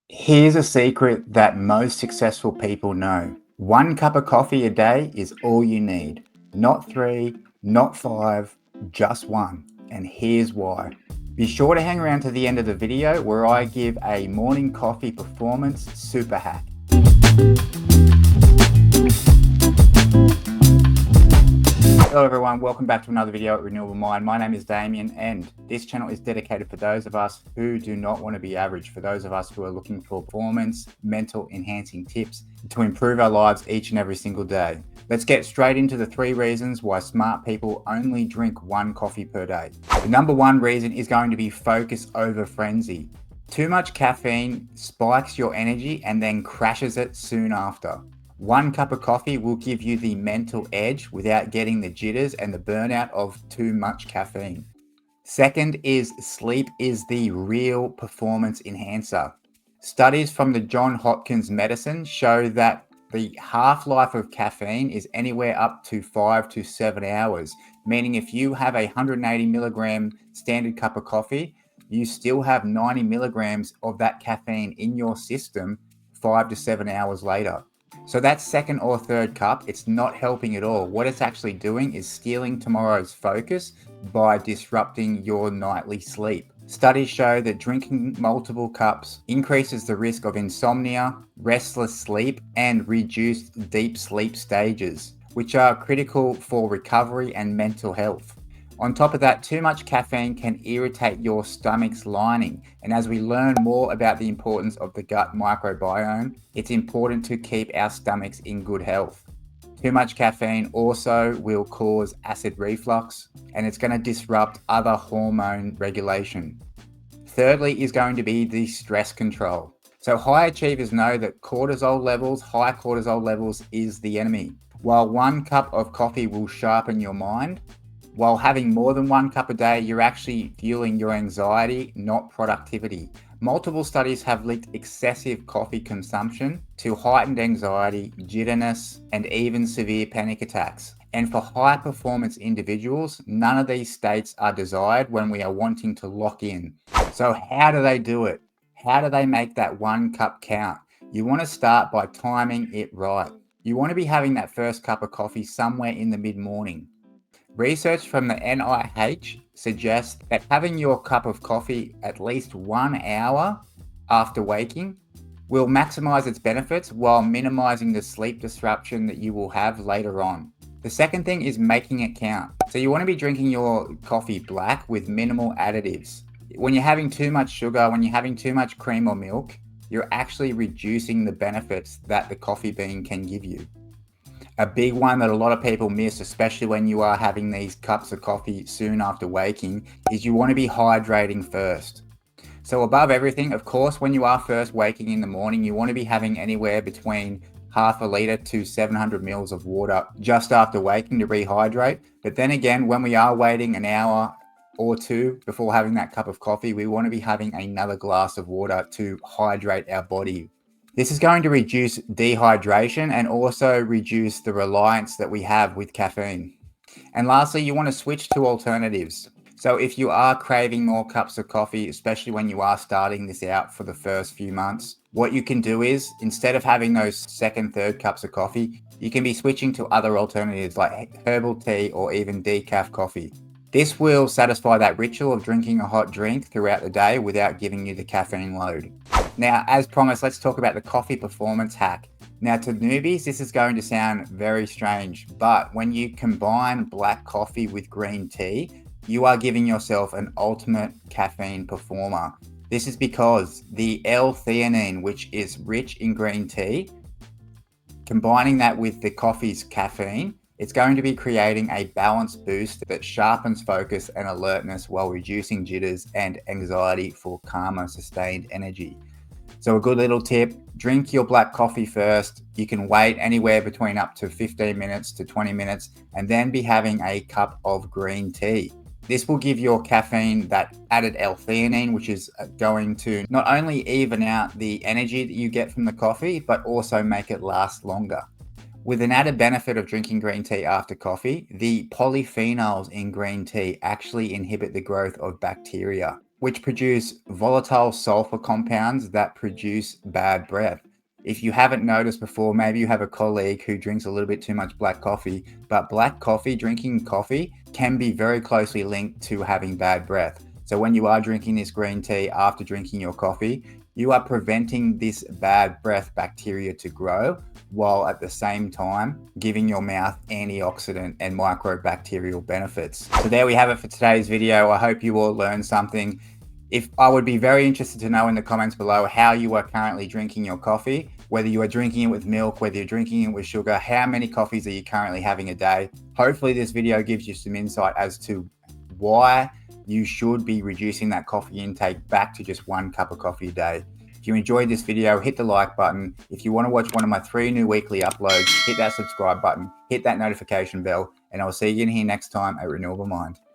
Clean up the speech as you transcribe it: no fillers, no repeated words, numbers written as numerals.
Here's a secret that most successful people know. One cup of coffee a day is all you need. Not three, not five, just one. And here's why. Be sure to hang around to the end of the video where I give a morning coffee performance super hack. Hello everyone, welcome back to another video at Renewable Mind. My name is Damien and this channel is dedicated for those of us who do not want to be average, for those of us who are looking for performance, mental enhancing tips to improve our lives each and every single day. Let's get straight into the 3 reasons why smart people only drink 1 coffee per day. The number 1 reason is going to be focus over frenzy. Too much caffeine spikes your energy and then crashes it soon after. 1 cup of coffee will give you the mental edge without getting the jitters and the burnout of too much caffeine. Second is sleep is the real performance enhancer. Studies from the Johns Hopkins Medicine show that the half-life of caffeine is anywhere up to 5 to 7 hours, meaning if you have a 180 milligram standard cup of coffee, you still have 90 milligrams of that caffeine in your system 5 to 7 hours later. So that second or third cup, it's not helping at all. What it's actually doing is stealing tomorrow's focus by disrupting your nightly sleep. Studies show that drinking multiple cups increases the risk of insomnia, restless sleep, and reduced deep sleep stages, which are critical for recovery and mental health. On top of that, too much caffeine can irritate your stomach's lining. And as we learn more about the importance of the gut microbiome, it's important to keep our stomachs in good health. Too much caffeine also will cause acid reflux, and it's going to disrupt other hormone regulation. Thirdly is going to be the stress control. So high achievers know that high cortisol levels is the enemy. While 1 cup of coffee will sharpen your mind, while having more than 1 cup a day, you're actually fueling your anxiety, not productivity. Multiple studies have linked excessive coffee consumption to heightened anxiety, jitterness, and even severe panic attacks. And for high performance individuals, none of these states are desired when we are wanting to lock in. So how do they do it? How do they make that 1 cup count? You want to start by timing it right. You want to be having that first cup of coffee somewhere in the mid-morning. Research from the NIH suggests that having your cup of coffee at least 1 hour after waking will maximize its benefits while minimizing the sleep disruption that you will have later on. The second thing is making it count. So you want to be drinking your coffee black with minimal additives. When you're having too much sugar, when you're having too much cream or milk, you're actually reducing the benefits that the coffee bean can give you. A big one that a lot of people miss, especially when you are having these cups of coffee soon after waking, is you want to be hydrating first. So above everything, of course, when you are first waking in the morning, you want to be having anywhere between half a litre to 700 mils of water just after waking to rehydrate. But then again, when we are waiting an hour or 2 before having that cup of coffee, we want to be having another glass of water to hydrate our body. This is going to reduce dehydration and also reduce the reliance that we have with caffeine. And lastly, you want to switch to alternatives. So if you are craving more cups of coffee, especially when you are starting this out for the first few months, what you can do is, instead of having those second, third cups of coffee, you can be switching to other alternatives like herbal tea or even decaf coffee. This will satisfy that ritual of drinking a hot drink throughout the day without giving you the caffeine load. Now, as promised, let's talk about the coffee performance hack. Now, to newbies, this is going to sound very strange, but when you combine black coffee with green tea, you are giving yourself an ultimate caffeine performer. This is because the L-theanine, which is rich in green tea, combining that with the coffee's caffeine, it's going to be creating a balanced boost that sharpens focus and alertness while reducing jitters and anxiety for calmer, sustained energy. So a good little tip, drink your black coffee first. You can wait anywhere between up to 15 minutes to 20 minutes and then be having a cup of green tea. This will give your caffeine that added L-theanine, which is going to not only even out the energy that you get from the coffee, but also make it last longer. With an added benefit of drinking green tea after coffee, the polyphenols in green tea actually inhibit the growth of bacteria. which produce volatile sulfur compounds that produce bad breath. If you haven't noticed before, maybe you have a colleague who drinks a little bit too much black coffee, but black coffee, drinking coffee, can be very closely linked to having bad breath. So when you are drinking this green tea after drinking your coffee, you are preventing this bad breath bacteria to grow, while at the same time giving your mouth antioxidant and microbacterial benefits. So there we have it for today's video. I hope you all learned something. I would be very interested to know in the comments below how you are currently drinking your coffee, whether you are drinking it with milk, whether you're drinking it with sugar, how many coffees are you currently having a day? Hopefully this video gives you some insight as to why you should be reducing that coffee intake back to just 1 cup of coffee a day. If you enjoyed this video, hit the like button. If you want to watch one of my 3 new weekly uploads, hit that subscribe button, hit that notification bell, and I'll see you in here next time at Renewable Mind.